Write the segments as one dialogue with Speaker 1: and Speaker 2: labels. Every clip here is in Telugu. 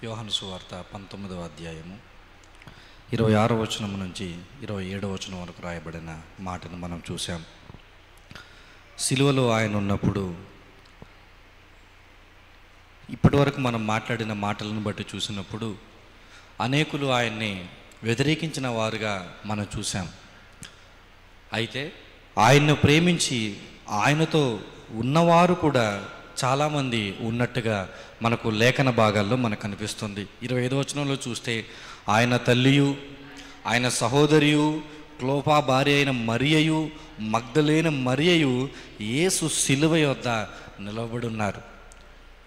Speaker 1: యోహాను సువార్త 19వ అధ్యాయము 26వ వచనం నుంచి 27వ వచనం వరకు రాయబడిన మాటను మనం చూసాం. సిలువలో ఆయన ఉన్నప్పుడు ఇప్పటి వరకు మనం మాట్లాడిన మాటలను బట్టి చూసినప్పుడు అనేకులు ఆయన్ని వ్యతిరేకించిన వారుగా మనం చూసాం. అయితే ఆయన్ను ప్రేమించి ఆయనతో ఉన్నవారు కూడా చాలామంది ఉన్నట్టుగా మనకు లేఖన భాగాల్లో మనకు కనిపిస్తుంది. 25వ వచనంలో చూస్తే ఆయన తల్లియు ఆయన సహోదరియు క్లోపా భార్య అయిన మరియయు మగ్దలేన మరియయు యేసు సిలువ యొద్ద నిలబడి ఉన్నారు.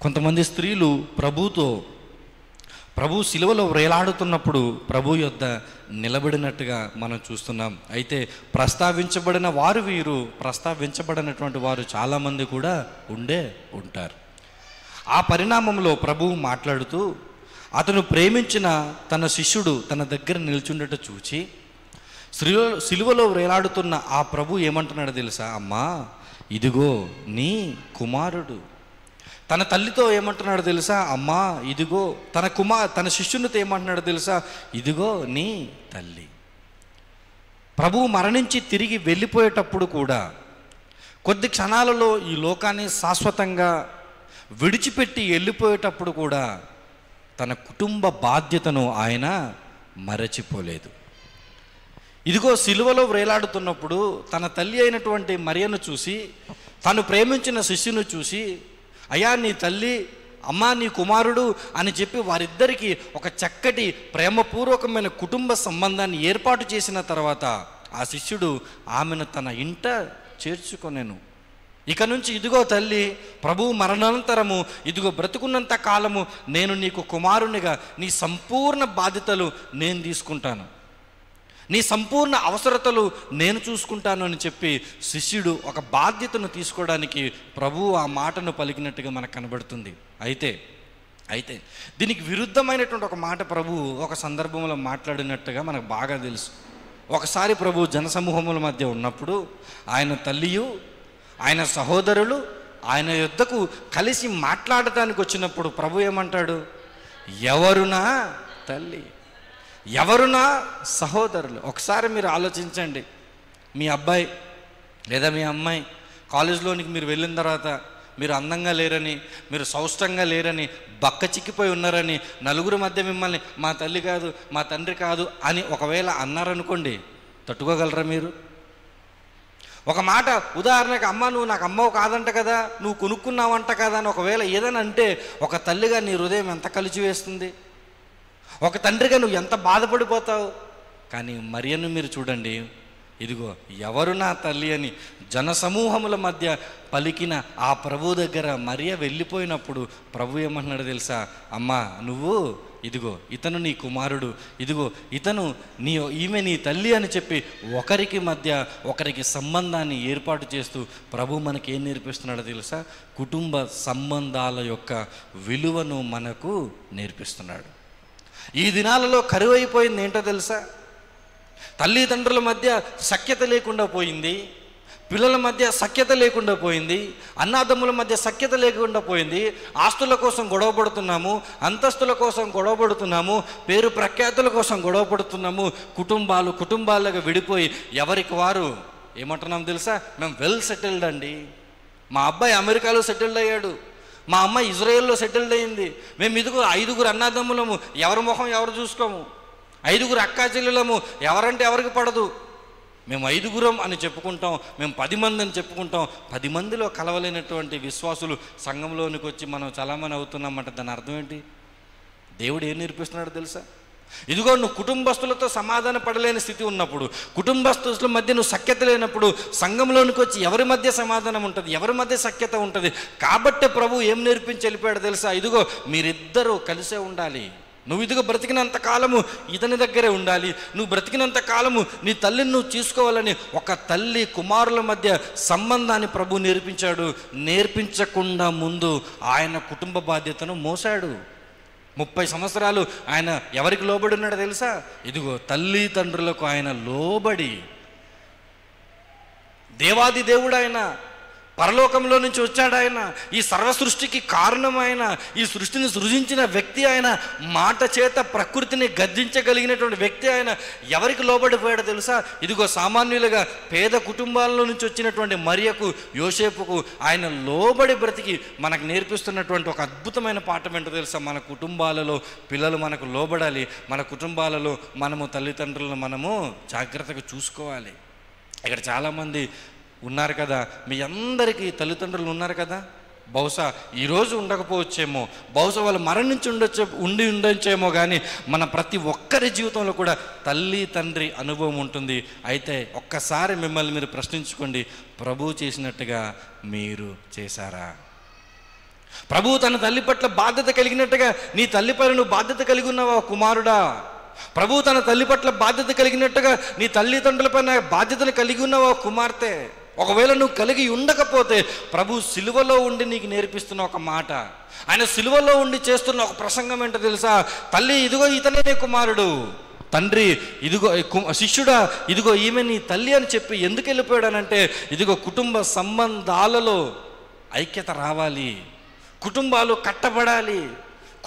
Speaker 1: కొంతమంది స్త్రీలు ప్రభు సిలువలో వేలాడుతున్నప్పుడు ప్రభు యొద్ద నిలబడినట్టుగా మనం చూస్తున్నాం. అయితే ప్రస్తావించబడిన వారు వీరు, ప్రస్తావించబడినటువంటి వారు చాలామంది కూడా ఉంటారు. ఆ పరిణామంలో ప్రభువు మాట్లాడుతూ అతను ప్రేమించిన తన శిష్యుడు తన దగ్గర నిల్చుండట చూచి సిలువలో వేలాడుతున్న ఆ ప్రభు ఏమంటున్నాడో తెలుసా? అమ్మా, ఇదిగో నీ కుమారుడు. తన తల్లితో ఏమంటున్నాడు తెలుసా? అమ్మా, ఇదిగో తన శిష్యునితో ఏమంటున్నాడు తెలుసా? ఇదిగో నీ తల్లి. ప్రభువు మరణించి తిరిగి వెళ్ళిపోయేటప్పుడు కూడా కొద్ది క్షణాలలో ఈ లోకాన్ని శాశ్వతంగా విడిచిపెట్టి వెళ్ళిపోయేటప్పుడు కూడా తన కుటుంబ బాధ్యతను ఆయన మరచిపోలేదు. ఇదిగో సిలువలో వేలాడుతున్నప్పుడు తన తల్లి అయినటువంటి మరియను చూసి, తను ప్రేమించిన శిష్యును చూసి, అయ్యా నీ తల్లి, అమ్మా నీ కుమారుడు అని చెప్పి వారిద్దరికీ ఒక చక్కటి ప్రేమపూర్వకమైన కుటుంబ సంబంధాన్ని ఏర్పాటు చేసిన తర్వాత ఆ శిష్యుడు ఆమెను తన ఇంట చేర్చుకొనెను. ఇక నుంచి ఇదిగో తల్లి, ప్రభువు మరణానంతరము ఇదిగో బ్రతుకున్నంత కాలము నేను నీకు కుమారునిగా నీ సంపూర్ణ బాధ్యతలు నేను తీసుకుంటాను, నీ సంపూర్ణ అవసరతలు నేను చూసుకుంటాను అని చెప్పి శిష్యుడు ఒక బాధ్యతను తీసుకోవడానికి ప్రభువు ఆ మాటను పలికినట్టుగా మనకు కనబడుతుంది. అయితే దీనికి విరుద్ధమైనటువంటి ఒక మాట ప్రభువు ఒక సందర్భంలో మాట్లాడినట్టుగా మనకు బాగా తెలుసు. ఒకసారి ప్రభు జనసమూహముల మధ్య ఉన్నప్పుడు ఆయన తల్లియు ఆయన సహోదరులు ఆయన యొద్దకు కలిసి మాట్లాడటానికి వచ్చినప్పుడు ప్రభు ఏమంటాడు? ఎవరునా తల్లి, ఎవరునా సహోదరులు. ఒకసారి మీరు ఆలోచించండి. మీ అబ్బాయి లేదా మీ అమ్మాయి కాలేజీలోనికి మీరు వెళ్ళిన తర్వాత మీరు అందంగా లేరని, మీరు సౌష్టంగా లేరని, బక్క చిక్కిపోయి ఉన్నారని నలుగురి మధ్య మిమ్మల్ని మా తల్లి కాదు మా తండ్రి కాదు అని ఒకవేళ అన్నారనుకోండి, తట్టుకోగలరా మీరు? ఒక మాట ఉదాహరణకు, అమ్మ నువ్వు నాకు అమ్మవు కాదంట కదా, నువ్వు కొనుక్కున్నావంట కదా అని ఒకవేళ ఏదైనా అంటే ఒక తల్లిగా నీ హృదయం ఎంత కలిచివేస్తుంది, ఒక తండ్రిగా నువ్వు ఎంత బాధపడిపోతావు. కానీ మరియను మీరు చూడండి, ఇదిగో ఎవరు నా తల్లి అని జనసమూహముల మధ్య పలికిన ఆ ప్రభు దగ్గర మరియ వెళ్ళిపోయినప్పుడు ప్రభు ఏమంటున్నాడు తెలుసా? అమ్మా నువ్వు ఇదిగో ఇతను నీ కుమారుడు, ఇదిగో ఇతను ఈమె నీ తల్లి అని చెప్పి ఒకరికి సంబంధాన్ని ఏర్పాటు చేస్తూ ప్రభు మనకి ఏం నేర్పిస్తున్నాడో తెలుసా? కుటుంబ సంబంధాల యొక్క విలువను మనకు నేర్పిస్తున్నాడు. ఈ దినాలలో కరువైపోయింది ఏంటో తెలుసా? తల్లిదండ్రుల మధ్య సఖ్యత లేకుండా పోయింది, పిల్లల మధ్య సఖ్యత లేకుండా పోయింది, అన్నాదమ్ముల మధ్య సఖ్యత లేకుండా పోయింది. ఆస్తుల కోసం గొడవపడుతున్నాము, అంతస్తుల కోసం గొడవపడుతున్నాము, పేరు ప్రఖ్యాతుల కోసం గొడవపడుతున్నాము. కుటుంబాలుగా విడిపోయి ఎవరికి వారు ఏమంటున్నాం తెలుసా? మేము వెల్ సెటిల్డ్ అండి, మా అబ్బాయి అమెరికాలో సెటిల్డ్ అయ్యాడు, మా అమ్మాయి ఇజ్రాయెల్లో సెటిల్డ్ అయింది, మేము ఇదిగో 5 అన్నదమ్ములము, ఎవరి మొహం ఎవరు చూసుకోము, 5 అక్కా చెల్లెలము, ఎవరంటే ఎవరికి పడదు, మేము 5 అని చెప్పుకుంటాం, మేము 10 మంది అని చెప్పుకుంటాం. 10 మందిలో కలవలేనటువంటి విశ్వాసులు సంఘంలోనికి వచ్చి మనం చలామణి అవుతున్నామంటే దాని అర్థం ఏంటి? దేవుడు ఏం నేర్పిస్తున్నాడో తెలుసా? ఇదిగో నువ్వు కుటుంబస్తులతో సమాధాన పడలేని స్థితి ఉన్నప్పుడు, కుటుంబస్తుల మధ్య నువ్వు సఖ్యత లేనప్పుడు సంఘంలోనికి వచ్చి ఎవరి మధ్య సమాధానం ఉంటుంది, ఎవరి మధ్య సఖ్యత ఉంటుంది? కాబట్టి ప్రభు ఏం నేర్పించి వెళ్ళిపోయాడు తెలుసా? ఇదిగో మీరిద్దరూ కలిసే ఉండాలి, నువ్వు ఇదిగో బ్రతికినంత కాలము ఇతని దగ్గరే ఉండాలి, నువ్వు బ్రతికినంత కాలము నీ తల్లిని నువ్వు చూసుకోవాలని ఒక తల్లి కుమారుల మధ్య సంబంధాన్ని ప్రభు నేర్పించాడు. నేర్పించకుండా ముందు ఆయన కుటుంబ బాధ్యతను మోసాడు. 30 సంవత్సరాలు ఆయన ఎవరికి లోబడి ఉన్నాడో తెలుసా? ఇదిగో తల్లిదండ్రులకు ఆయన లోబడి, దేవాది దేవుడు ఆయన, పరలోకంలో నుంచి వచ్చాడు ఆయన. ఈ సర్వ సృష్టికి కారణమైన, ఈ సృష్టిని సృజించిన వ్యక్తి ఆయన. మాట చేత ప్రకృతిని గద్దించగలిగినటువంటి వ్యక్తి ఆయన. ఎవరికి లోబడిపోయాడో తెలుసా? ఇదిగో సామాన్యులుగా పేద కుటుంబాల్లో నుంచి వచ్చినటువంటి మరియకు, యోసేపుకు ఆయన లోబడి బ్రతికి మనకు నేర్పిస్తున్నటువంటి ఒక అద్భుతమైన పాఠం ఏంటో తెలుసా? మన కుటుంబాలలో పిల్లలు మనకు లోబడాలి. మన కుటుంబాలలో మనము తల్లిదండ్రులను మనము జాగ్రత్తగా చూసుకోవాలి. ఇక్కడ చాలామంది ఉన్నారు కదా, మీ అందరికీ తల్లిదండ్రులు ఉన్నారు కదా. బహుశా ఈరోజు ఉండకపోవచ్చేమో, బహుశా వాళ్ళు మరణించి ఉండొచ్చేమో, కానీ మన ప్రతి ఒక్కరి జీవితంలో కూడా తల్లి తండ్రి అనుభవం ఉంటుంది. అయితే ఒక్కసారి మిమ్మల్ని మీరు ప్రశ్నించుకోండి, ప్రభువు చేసినట్టుగా మీరు చేశారా? ప్రభువు తన తల్లి పట్ల బాధ్యత కలిగినట్టుగా నీ తల్లిపై నువ్వు బాధ్యత కలిగి ఉన్నావా కుమారుడా? ప్రభువు తన తల్లి పట్ల బాధ్యత కలిగినట్టుగా నీ తల్లిదండ్రులపైన బాధ్యతను కలిగి ఉన్నావా కుమార్తె? ఒకవేళ నువ్వు కలిగి ఉండకపోతే ప్రభు సిలువలో ఉండి నీకు నేర్పిస్తున్న ఒక మాట, ఆయన సిలువలో ఉండి చేస్తున్న ఒక ప్రసంగం ఏంటో తెలుసా? తల్లి ఇదిగో ఇతనే నీ కుమారుడు, తండ్రి ఇదిగో శిష్యుడా ఇదిగో ఈమె నీ తల్లి అని చెప్పి ఎందుకు వెళ్ళిపోయాడనంటే, ఇదిగో కుటుంబ సంబంధాలలో ఐక్యత రావాలి, కుటుంబాలు కట్టబడాలి,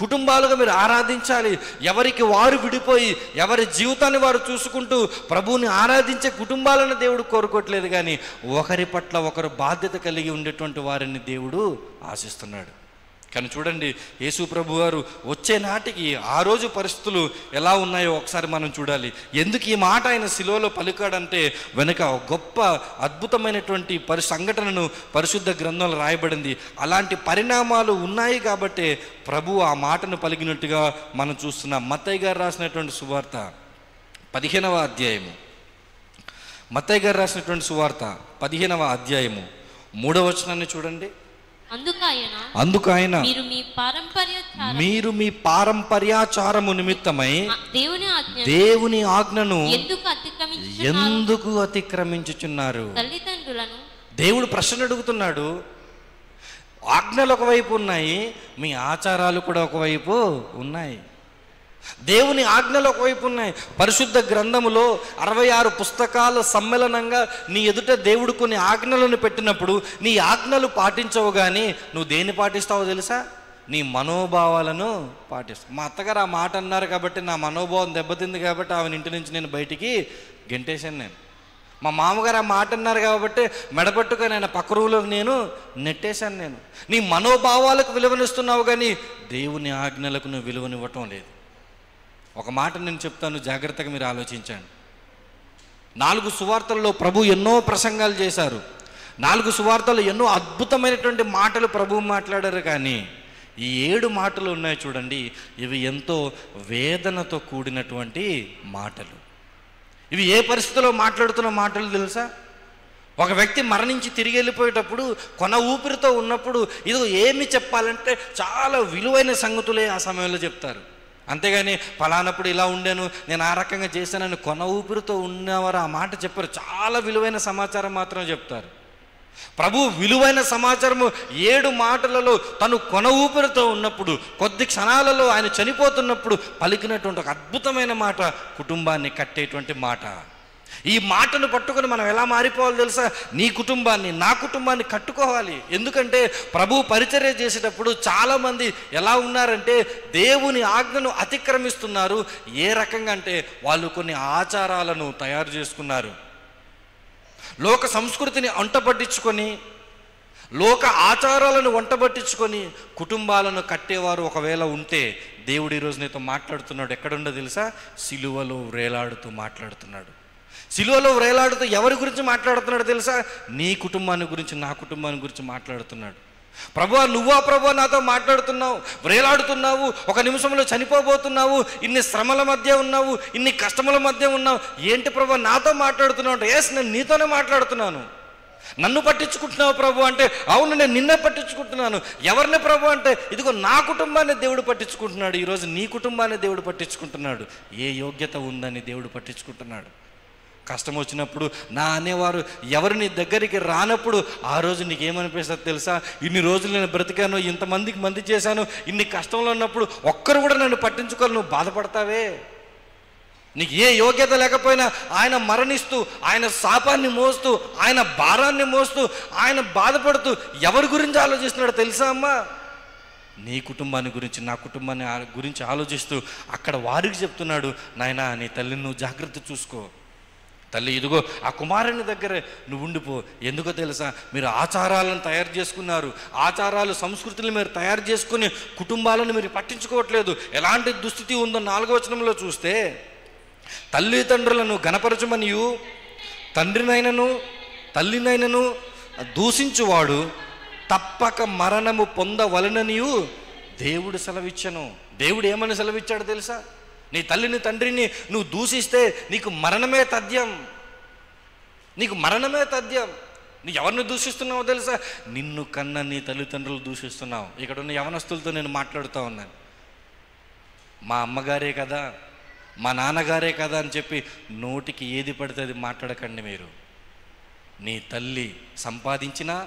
Speaker 1: కుటుంబాలుగా మీరు ఆరాధించాలి. ఎవరికి వారు విడిపోయి ఎవరి జీవితాన్ని వారు చూసుకుంటూ ప్రభువుని ఆరాధించే కుటుంబాలను దేవుడు కోరుకోవట్లేదు, కానీ ఒకరి పట్ల ఒకరు బాధ్యత కలిగి ఉండేటువంటి వారిని దేవుడు ఆశిస్తున్నాడు. కానీ చూడండి, యేసు ప్రభు వారు వచ్చే నాటికి ఆ రోజు పరిస్థితులు ఎలా ఉన్నాయో ఒకసారి మనం చూడాలి. ఎందుకు ఈ మాట ఆయన శిలువలో పలికాడంటే వెనుక గొప్ప అద్భుతమైనటువంటి సంఘటనను పరిశుద్ధ గ్రంథంలో రాయబడింది. అలాంటి పరిణామాలు ఉన్నాయి కాబట్టి ప్రభు ఆ మాటను పలికినట్టుగా మనం చూస్తున్నాం. మత్తయి గారు రాసినటువంటి సువార్త 15వ అధ్యాయము, మత్తయి గారు రాసినటువంటి సువార్త 15వ అధ్యాయము 3వ వచనాన్ని చూడండి. అందుకు ఆయన మీరు మీ పారంపర్యాచారము నిమిత్తమై దేవుని ఆజ్ఞను ఎందుకు అతిక్రమించుచున్నారు? దేవుడు ప్రశ్న అడుగుతున్నాడు. ఆజ్ఞలు ఒకవైపు ఉన్నాయి, మీ ఆచారాలు కూడా ఒకవైపు ఉన్నాయి. దేవుని ఆజ్ఞలు ఒకవైపు ఉన్నాయి. పరిశుద్ధ గ్రంథములో 66 పుస్తకాల సమ్మేళనంగా నీ ఎదుట దేవుడు కొన్ని ఆజ్ఞలను పెట్టినప్పుడు నీ ఆజ్ఞలు పాటించవు, కానీ నువ్వు దేన్ని పాటిస్తావో తెలుసా? నీ మనోభావాలను పాటిస్తావు. మా అత్తగారు ఆ మాట అన్నారు కాబట్టి నా మనోభావం దెబ్బతింది కాబట్టి ఆమెను ఇంటి నుంచి నేను బయటికి గెంటేశాను. నేను మా మామగారు ఆ మాట అన్నారు కాబట్టి మెడపట్టుకొని ఆయన పక్క రూలోకి నేను నెట్టేశాను. నేను నీ మనోభావాలకు విలువనిస్తున్నావు, కానీ దేవుని ఆజ్ఞలకు నువ్వు విలువనివ్వటం లేదు. ఒక మాట నేను చెప్తాను, జాగ్రత్తగా మీరు ఆలోచించండి. 4 సువార్తల్లో ప్రభు ఎన్నో ప్రసంగాలు చేశారు. 4 సువార్తలు ఎన్నో అద్భుతమైనటువంటి మాటలు ప్రభువు మాట్లాడారు, కానీ ఈ 7 మాటలు ఉన్నాయి చూడండి, ఇవి ఎంతో వేదనతో కూడినటువంటి మాటలు. ఇవి ఏ పరిస్థితిలో మాట్లాడుతున్న మాటలు తెలుసా? ఒక వ్యక్తి మరణించి తిరిగి వెళ్ళిపోయేటప్పుడు కొన ఊపిరితో ఉన్నప్పుడు ఇది ఏమి చెప్పాలంటే చాలా విలువైన సంగతులే ఆ సమయంలో చెప్తారు. అంతేగాని ఫలానప్పుడు ఇలా ఉండాను, నేను ఆ రకంగా చేశానని కొన ఊపిరితో ఉన్నవారు ఆ మాట చెప్పారు. చాలా విలువైన సమాచారం మాత్రం చెప్తారు. ప్రభు విలువైన సమాచారము 7 మాటలలో తను కొన ఊపిరితో ఉన్నప్పుడు, కొద్ది క్షణాలలో ఆయన చనిపోతున్నప్పుడు పలికినటువంటి ఒక అద్భుతమైన మాట, కుటుంబాన్ని కట్టేటువంటి మాట. ఈ మాటను పట్టుకొని మనం ఎలా మారిపోవాలి తెలుసా? నీ కుటుంబాన్ని, నా కుటుంబాన్ని కట్టుకోవాలి. ఎందుకంటే ప్రభు పరిచర్య చేసేటప్పుడు చాలామంది ఎలా ఉన్నారంటే దేవుని ఆజ్ఞను అతిక్రమిస్తున్నారు. ఏ రకంగా అంటే వాళ్ళు కొన్ని ఆచారాలను తయారు చేసుకున్నారు. లోక సంస్కృతిని వంటబట్టించుకొని, లోక ఆచారాలను వంటబట్టించుకొని కుటుంబాలను కట్టేవారు ఒకవేళ ఉంటే దేవుడు ఈరోజు నీతో మాట్లాడుతున్నాడు. ఎక్కడుండో తెలుసా? సిలువలో వేలాడుతూ మాట్లాడుతున్నాడు. సిలువలో వేలాడుతూ ఎవరి గురించి మాట్లాడుతున్నాడు తెలుసా? నీ కుటుంబాన్ని గురించి, నా కుటుంబాన్ని గురించి మాట్లాడుతున్నాడు. ప్రభువా, నువ్వా ప్రభువా నాతో మాట్లాడుతున్నావు, వేలాడుతున్నావు, ఒక నిమిషంలో చనిపోబోతున్నావు, ఇన్ని శ్రమల మధ్య ఉన్నావు, ఇన్ని కష్టముల మధ్య ఉన్నావు, ఏంటి ప్రభువా నాతో మాట్లాడుతున్నావు అంటే, ఎస్ నేను నీతోనే మాట్లాడుతున్నాను. నన్ను పట్టించుకుంటున్నావు ప్రభు అంటే, అవును నేను నిన్నే పట్టించుకుంటున్నాను. ఎవరిని ప్రభు అంటే, ఇదిగో నా కుటుంబాన్ని దేవుడు పట్టించుకుంటున్నాడు. ఈరోజు నీ కుటుంబాన్ని దేవుడు పట్టించుకుంటున్నాడు. ఏ యోగ్యత ఉందని దేవుడు పట్టించుకుంటున్నాడు. కష్టం వచ్చినప్పుడు నా అనేవారు ఎవరు నీ దగ్గరికి రానప్పుడు ఆ రోజు నీకేమనిపిస్తుంది తెలుసా? ఇన్ని రోజులు నేను బ్రతికాను, ఇంతమందికి మంది చేశాను, ఇన్ని కష్టంలో ఉన్నప్పుడు ఒక్కరు కూడా నన్ను పట్టించుకోవాలి, నువ్వు బాధపడతావే. నీకు ఏ యోగ్యత లేకపోయినా ఆయన మరణిస్తూ, ఆయన శాపాన్ని మోస్తూ, ఆయన భారాన్ని మోస్తూ, ఆయన బాధపడుతూ ఎవరి గురించి ఆలోచిస్తున్నాడో తెలుసా అమ్మా? నీ కుటుంబాన్ని గురించి, నా కుటుంబాన్ని గురించి ఆలోచిస్తూ అక్కడ వారికి చెప్తున్నాడు, నాయనా నీ తల్లిని నువ్వు జాగ్రత్త చూసుకో, తల్లి ఇదిగో ఆ కుమారుని దగ్గర నువ్వు ఉండిపో. ఎందుకో తెలుసా, మీరు ఆచారాలను తయారు చేసుకున్నారు, ఆచారాలు సంస్కృతులు మీరు తయారు చేసుకుని కుటుంబాలను మీరు పట్టించుకోవట్లేదు. ఎలాంటి దుస్థితి ఉందో 4వ వచనంలో చూస్తే, తల్లిదండ్రులను గణపరచమనియు తండ్రినైనను తల్లినైనను దూషించువాడు తప్పక మరణము పొందవలననియు దేవుడు సెలవిచ్చను. దేవుడు ఏమని సెలవిచ్చాడు తెలుసా? నీ తల్లిని తండ్రిని నువ్వు దూషిస్తే నీకు మరణమే తథ్యం, నీకు మరణమే తథ్యం. నువ్వు ఎవరిని దూషిస్తున్నావో తెలుసా? నిన్ను కన్న నీ తల్లిదండ్రులు దూషిస్తున్నావు. ఇక్కడ ఉన్న యవనస్తులతో నేను మాట్లాడుతూ ఉన్నాను. మా అమ్మగారే కదా, మా నాన్నగారే కదా అని చెప్పి నోటికి ఏది పడితే అది మాట్లాడకండి మీరు. నీ తల్లి సంపాదించినా,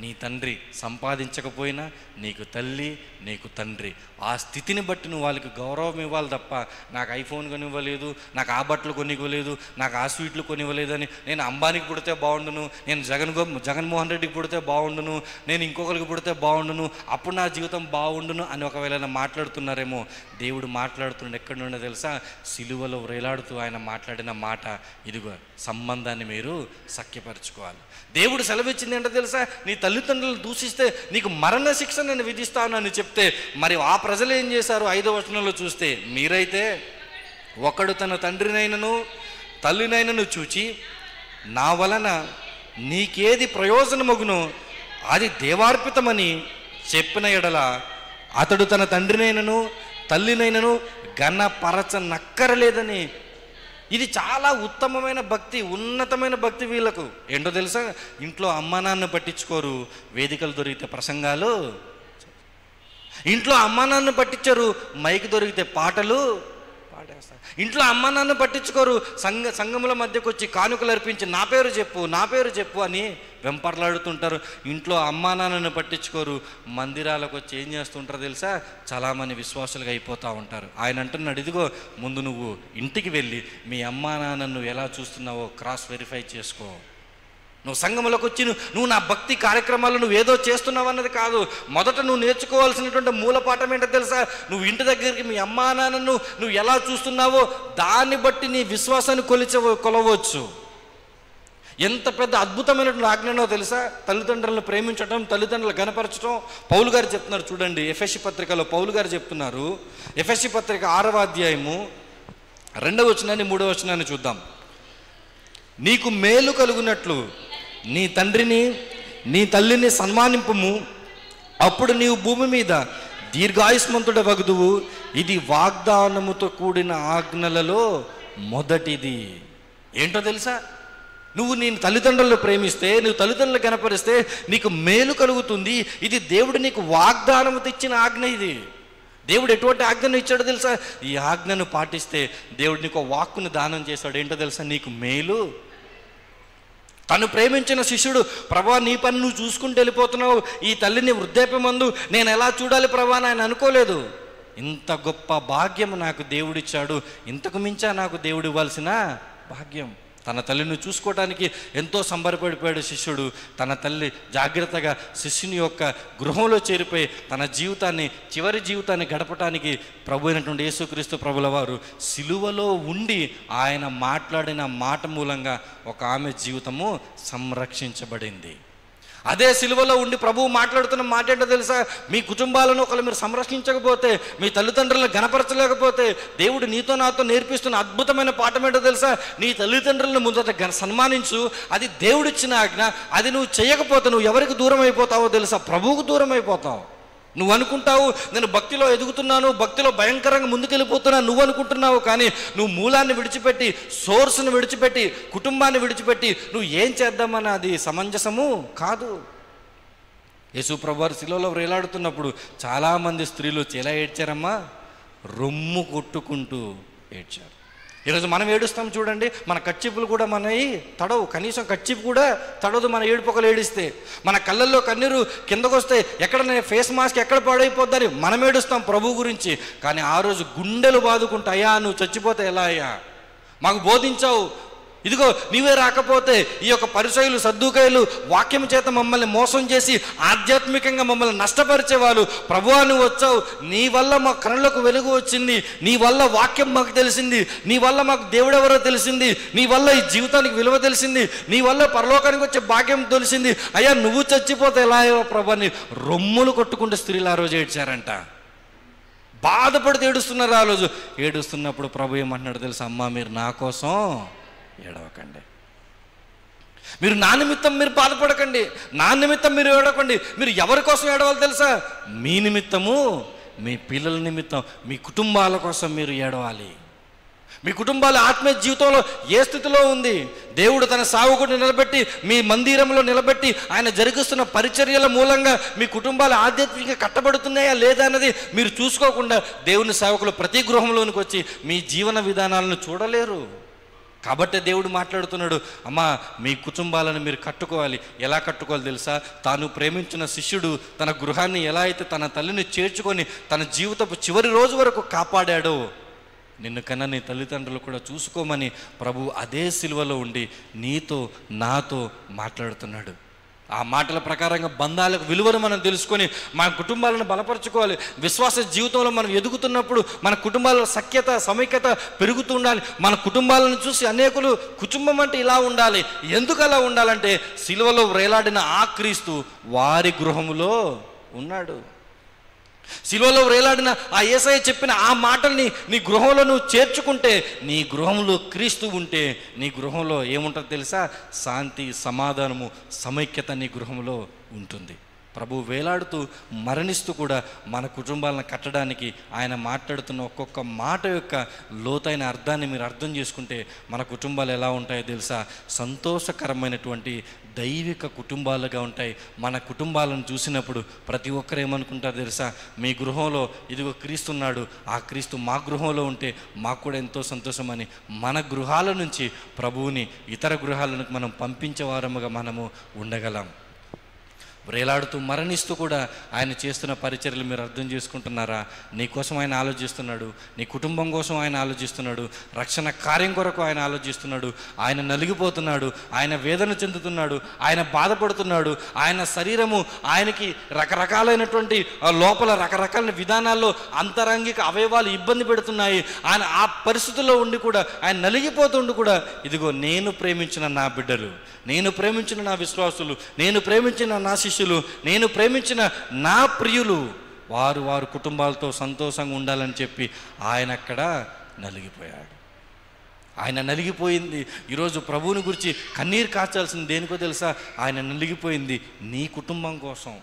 Speaker 1: నీ తండ్రి సంపాదించకపోయినా నీకు తల్లి, నీకు తండ్రి. ఆ స్థితిని బట్టి నువ్వు వాళ్ళకి గౌరవం ఇవ్వాలి తప్ప, నాకు ఐఫోన్ కొనివ్వలేదు, నాకు ఆ బట్టలు కొనివ్వలేదు, నాకు ఆ స్వీట్లు కొనివ్వలేదు అని నేను అంబానీకి పుడితే బాగుండును, నేను జగన్మోహన్ రెడ్డికి పుడితే బాగుండును, నేను ఇంకొకరికి పుడితే బాగుండును, అప్పుడు నా జీవితం బాగుండును అని ఒకవేళ మాట్లాడుతున్నారేమో. దేవుడు మాట్లాడుతుండే ఎక్కడి నుండో తెలుసా? సిలువలో వ్రేలాడుతూ ఆయన మాట్లాడిన మాట, ఇదిగో సంబంధాన్ని మీరు సఖ్యపరచుకోవాలి. దేవుడు సెలవిచ్చింది ఏంటో తెలుసా? నీ తల్లిదండ్రులను దూషిస్తే నీకు మరణ శిక్ష నేను విధిస్తాను అని చెప్తే, మరి ఆ ప్రజలు ఏం చేశారు? 5వ వచనంలో చూస్తే, మీరైతే ఒకడు తన తండ్రినైనను తల్లినైనను చూచి నా వలన నీకేది ప్రయోజనమగునో అది దేవార్పితమని చెప్పిన ఎడల అతడు తన తండ్రినైనను తల్లినైనను ఘనపరచనక్కరలేదని. ఇది చాలా ఉత్తమమైన భక్తి, ఉన్నతమైన భక్తి వీళ్ళకు. ఏంటో తెలుసా? ఇంట్లో అమ్మా నాన్న పట్టించుకోరు, వేదికలు దొరికితే ప్రసంగాలు, ఇంట్లో అమ్మా నాన్న పట్టించరు, మైక్ దొరికితే పాటలు పాడేస్తారు. ఇంట్లో అమ్మా నాన్న పట్టించుకోరు, సంఘముల మధ్యకు వచ్చి కానుకలు అర్పించి నా పేరు చెప్పు, నా పేరు చెప్పు అని వెంపర్లాడుతుంటారు. ఇంట్లో అమ్మా నాన్నను పట్టించుకోరు, మందిరాలకు వచ్చి ఏం చేస్తుంటారో తెలుసా? చాలామంది విశ్వాసులుగా అయిపోతూ ఉంటారు. ఆయన అంటున్నాడు, ఇదిగో ముందు నువ్వు ఇంటికి వెళ్ళి మీ అమ్మా నాన్నను నువ్వు ఎలా చూస్తున్నావో క్రాస్ వెరిఫై చేసుకో. నువ్వు సంఘంలోకి వచ్చి నువ్వు నా భక్తి కార్యక్రమాలు నువ్వు ఏదో చేస్తున్నావు అన్నది కాదు. మొదట నువ్వు నేర్చుకోవాల్సినటువంటి మూలపాఠం ఏంటో తెలుసా? నువ్వు ఇంటి దగ్గరికి మీ అమ్మా నాన్నను నువ్వు ఎలా చూస్తున్నావో దాన్ని బట్టి నీ విశ్వాసాన్ని కొలవచ్చు. ఎంత పెద్ద అద్భుతమైనటువంటి ఆజ్ఞనో తెలుసా? తల్లిదండ్రులను ప్రేమించడం, తల్లిదండ్రులు గణపరచడం. పౌలు గారు చెప్తున్నారు చూడండి, ఎఫెసీ పత్రికలో పౌలు గారు చెప్తున్నారు. ఎఫెసీ పత్రిక 6వ అధ్యాయము 2వ వచనాన్ని 3వ వచనాన్ని చూద్దాం. నీకు మేలు కలుగునట్లు నీ తండ్రిని నీ తల్లిని సన్మానింపుము, అప్పుడు నీవు భూమి మీద దీర్ఘాయుష్మంతుడవగుదువు. ఇది వాగ్దానముతో కూడిన ఆజ్ఞలలో మొదటిది. ఏంటో తెలుసా? నువ్వు నీ తల్లిదండ్రులను ప్రేమిస్తే, నువ్వు తల్లిదండ్రులు కనపరిస్తే నీకు మేలు కలుగుతుంది. ఇది దేవుడు నీకు వాగ్దానము తెచ్చిన ఆజ్ఞ. ఇది దేవుడు ఎటువంటి ఆజ్ఞను ఇచ్చాడో తెలుసా? ఈ ఆజ్ఞను పాటిస్తే దేవుడు నీకు వాక్కును దానం చేశాడు. ఏంటో తెలుసా? నీకు మేలు. తను ప్రేమించిన శిష్యుడు, ప్రభా నీ పని నువ్వు చూసుకుంటూ వెళ్ళిపోతున్నావు, ఈ తల్లిని వృద్ధాప్యమందు నేను ఎలా చూడాలి ప్రభా అని ఆయన అనుకోలేదు. ఇంత గొప్ప భాగ్యం నాకు దేవుడిచ్చాడు, ఇంతకు మించా నాకు దేవుడు ఇవ్వాల్సిన భాగ్యం. తన తల్లిని చూసుకోవడానికి ఎంతో సంబరపడిపోయాడు శిష్యుడు. తన తల్లి జాగ్రత్తగా శిష్యుని యొక్క గృహంలో చేరిపోయి తన జీవితాన్ని, చివరి జీవితాన్ని గడపటానికి ప్రభు అయినటువంటి యేసుక్రీస్తు ప్రభుల వారు సిలువలో ఉండి ఆయన మాట్లాడిన మాట మూలంగా ఒక ఆమె జీవితము సంరక్షించబడింది. అదే సిలువలో ఉండి ప్రభువు మాట్లాడుతున్న మాట ఏంటో తెలుసా? మీ కుటుంబాలను ఒకళ్ళు మీరు సంరక్షించకపోతే, మీ తల్లిదండ్రులను గణపరచలేకపోతే, దేవుడు నీతో నాతో నేర్పిస్తున్న అద్భుతమైన పాఠం ఏంటో తెలుసా? నీ తల్లిదండ్రులను ముందట సన్మానించు, అది దేవుడిచ్చిన ఆజ్ఞ. అది నువ్వు చేయకపోతే నువ్వు ఎవరికి దూరం అయిపోతావో తెలుసా? ప్రభువుకు దూరం అయిపోతావు. నువ్వు అనుకుంటావు నేను భక్తిలో ఎదుగుతున్నాను, భక్తిలో భయంకరంగా ముందుకెళ్ళిపోతున్నాను నువ్వు అనుకుంటున్నావు. కానీ నువ్వు మూలాన్ని విడిచిపెట్టి, సోర్స్ను విడిచిపెట్టి, కుటుంబాన్ని విడిచిపెట్టి నువ్వు ఏం చేద్దామని అది సమంజసము కాదు. యేసు ప్రభువారు శిలువలో వేలాడుతున్నప్పుడు చాలామంది స్త్రీలు ఎలా ఏడ్చారమ్మా? రొమ్ము కొట్టుకుంటూ ఏడ్చారు. ఈరోజు మనం ఏడుస్తాం చూడండి, మన కచ్చిపులు కూడా మనవి తడవు, కనీసం కచ్చిపు కూడా తడవదు మన ఏడుపుకలు ఏడిస్తే. మన కళ్ళల్లో కన్నీరు కిందకు వస్తే ఎక్కడ ఫేస్ మాస్క్ ఎక్కడ పాడైపోద్దని మనం ఏడుస్తాం ప్రభు గురించి. కానీ ఆ రోజు గుండెలు బాదుకుంటా, అయ్యా నువ్వు చచ్చిపోతే ఎలా అయ్యా, మాకు బోధించావు, ఇదిగో నీవే రాకపోతే ఈ యొక్క పరిసయ్యులు సద్దూకయ్యులు వాక్యం చేత మమ్మల్ని మోసం చేసి ఆధ్యాత్మికంగా మమ్మల్ని నష్టపరిచేవాళ్ళు. ప్రభువా నువ్వు వచ్చావు, నీ వల్ల మా కనులకు వెలుగు వచ్చింది, నీ వల్ల వాక్యం మాకు తెలిసింది, నీ వల్ల మాకు దేవుడెవరో తెలిసింది, నీ వల్ల ఈ జీవితానికి విలువ తెలిసింది, నీ వల్ల పరలోకానికి వచ్చే భాగ్యం తెలిసింది. అయ్యా నువ్వు చచ్చిపోతే ఎలా అయ్యో ప్రభు అని రొమ్ములు కొట్టుకుంటే స్త్రీలు ఆ రోజు ఏడ్చారంట. బాధపడితే ఏడుస్తున్నారు. ఆ రోజు ఏడుస్తున్నప్పుడు ప్రభు ఏమంటున్నాడు తెలుసా? అమ్మా మీరు నా కోసం ఏడవకండి, మీరు నా నిమిత్తం మీరు బాధపడకండి, నా నిమిత్తం మీరు ఏడవకండి. మీరు ఎవరి కోసం ఏడవాలి తెలుసా? మీ నిమిత్తము, మీ పిల్లల నిమిత్తం, మీ కుటుంబాల కోసం మీరు ఏడవాలి. మీ కుటుంబాల ఆత్మీయ జీవితంలో ఏ స్థితిలో ఉంది? దేవుడు తన సేవకుడిని నిలబెట్టి మీ మందిరంలో నిలబెట్టి ఆయన జరిగిస్తున్న పరిచర్యల మూలంగా మీ కుటుంబాలు ఆధ్యాత్మికంగా కట్టబడుతున్నాయా లేదా అన్నది మీరు చూసుకోకుండా దేవుని సేవకులు ప్రతి గృహంలోనికి వచ్చి మీ జీవన విధానాలను చూడలేరు. కాబట్టి దేవుడు మాట్లాడుతున్నాడు, అమ్మా మీ కుటుంబాలను మీరు కట్టుకోవాలి. ఎలా కట్టుకోవాలి తెలుసా? తాను ప్రేమించిన శిష్యుడు తన గృహాన్ని ఎలా అయితే తన తల్లిని చేర్చుకొని తన జీవితపు చివరి రోజు వరకు కాపాడాడో, నిన్ను కన్నా నీ తల్లిదండ్రులు కూడా చూసుకోమని ప్రభు అదే సిలువలో ఉండి నీతో నాతో మాట్లాడుతున్నాడు. ఆ మాటల ప్రకారంగా బంధాలకు విలువను మనం తెలుసుకొని మన కుటుంబాలను బలపరచుకోవాలి. విశ్వాస జీవితంలో మనం ఎదుగుతున్నప్పుడు మన కుటుంబాల సఖ్యత సమైక్యత పెరుగుతూ ఉండాలి. మన కుటుంబాలను చూసి అనేకులు కుటుంబం అంటే ఇలా ఉండాలి. ఎందుకు అలా ఉండాలంటే సిలువలో వేలాడిన ఆ క్రీస్తు వారి గృహములో ఉన్నాడు. సిలువలో వేలాడిన ఆ యేసయ్య చెప్పిన ఆ మాటల్ని నీ గృహంలో నువ్వు చేర్చుకుంటే, నీ గృహంలో క్రీస్తు ఉంటే నీ గృహంలో ఏముంటుందో తెలుసా? శాంతి, సమాధానము, సమైక్యత నీ గృహంలో ఉంటుంది. ప్రభు వేలాడుతూ మరణిస్తూ కూడా మన కుటుంబాలను కట్టడానికి ఆయన మాట్లాడుతున్న ఒక్కొక్క మాట యొక్క లోతైన అర్థాన్ని మీరు అర్థం చేసుకుంటే మన కుటుంబాలు ఎలా ఉంటాయో తెలుసా? సంతోషకరమైనటువంటి దైవిక కుటుంబాలుగా ఉంటాయి. మన కుటుంబాలను చూసినప్పుడు ప్రతి ఒక్కరు ఏమనుకుంటారు తెలుసా? మీ గృహంలో ఇదిగో క్రీస్తున్నాడు, ఆ క్రీస్తు మా గృహంలో ఉంటే మాకు కూడా ఎంతో సంతోషం అని మన గృహాల నుంచి ప్రభువుని ఇతర గృహాలకు మనం పంపించే వారముగా మనము ఉండగలం. వేలాడుతూ మరణిస్తూ కూడా ఆయన చేస్తున్న పరిచర్యలు మీరు అర్థం చేసుకుంటున్నారా? నీ కోసం ఆయన ఆలోచిస్తున్నాడు, నీ కుటుంబం కోసం ఆయన ఆలోచిస్తున్నాడు, రక్షణ కార్యం కొరకు ఆయన ఆలోచిస్తున్నాడు. ఆయన నలిగిపోతున్నాడు, ఆయన వేదన చెందుతున్నాడు, ఆయన బాధపడుతున్నాడు. ఆయన శరీరము ఆయనకి రకరకాలైనటువంటి లోపల రకరకాల విధానాల్లో అంతరంగిక అవయవాలు ఇబ్బంది పెడుతున్నాయి. ఆయన ఆ పరిస్థితుల్లో ఉండి కూడా ఆయన నలిగిపోతుండి కూడా ఇదిగో నేను ప్రేమించిన నా బిడ్డలు, నేను ప్రేమించిన నా విశ్వాసులు, నేను ప్రేమించిన నా శిష్యులు, నేను ప్రేమించిన నా ప్రియులు వారు కుటుంబాలతో సంతోషంగా ఉండాలని చెప్పి ఆయన అక్కడ నలిగిపోయాడు. ఆయన నలిగిపోయింది. ఈరోజు ప్రభువుని గురించి కన్నీరు కార్చాల్సింది దేనికో తెలుసా? ఆయన నలిగిపోయింది నీ కుటుంబం కోసం.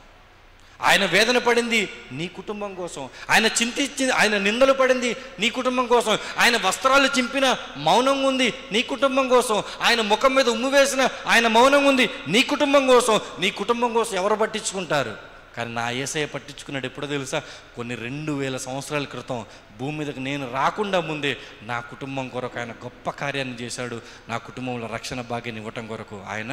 Speaker 1: ఆయన వేదన పడింది నీ కుటుంబం కోసం. ఆయన చింతించింది, ఆయన నిందలు పడింది నీ కుటుంబం కోసం. ఆయన వస్త్రాలు చింపిన మౌనం ఉంది నీ కుటుంబం కోసం. ఆయన ముఖం మీద ఉమ్ము వేసిన ఆయన మౌనం ఉంది నీ కుటుంబం కోసం. నీ కుటుంబం కోసం ఎవరు పట్టించుకుంటారు? కానీ నా యేసయ్య పట్టించుకున్నాడు. ఎప్పుడో తెలుసా? కొన్ని 2000 సంవత్సరాల క్రితం భూమి మీదకి నేను రాకుండా ముందే నా కుటుంబం కొరకు ఆయన గొప్ప కార్యాన్ని చేశాడు. నా కుటుంబంలో రక్షణ భాగ్యాన్ని ఇవ్వటం కొరకు ఆయన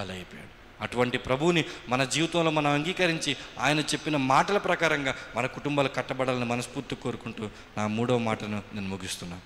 Speaker 1: బలైపోయాడు. అటువంటి ప్రభువుని మన జీవితంలో మనం అంగీకరించి ఆయన చెప్పిన మాటల ప్రకారంగా మన కుటుంబాలు కట్టబడాలని మనస్ఫూర్తి కోరుకుంటూ నా 3వ మాటను నేను ముగిస్తున్నాను.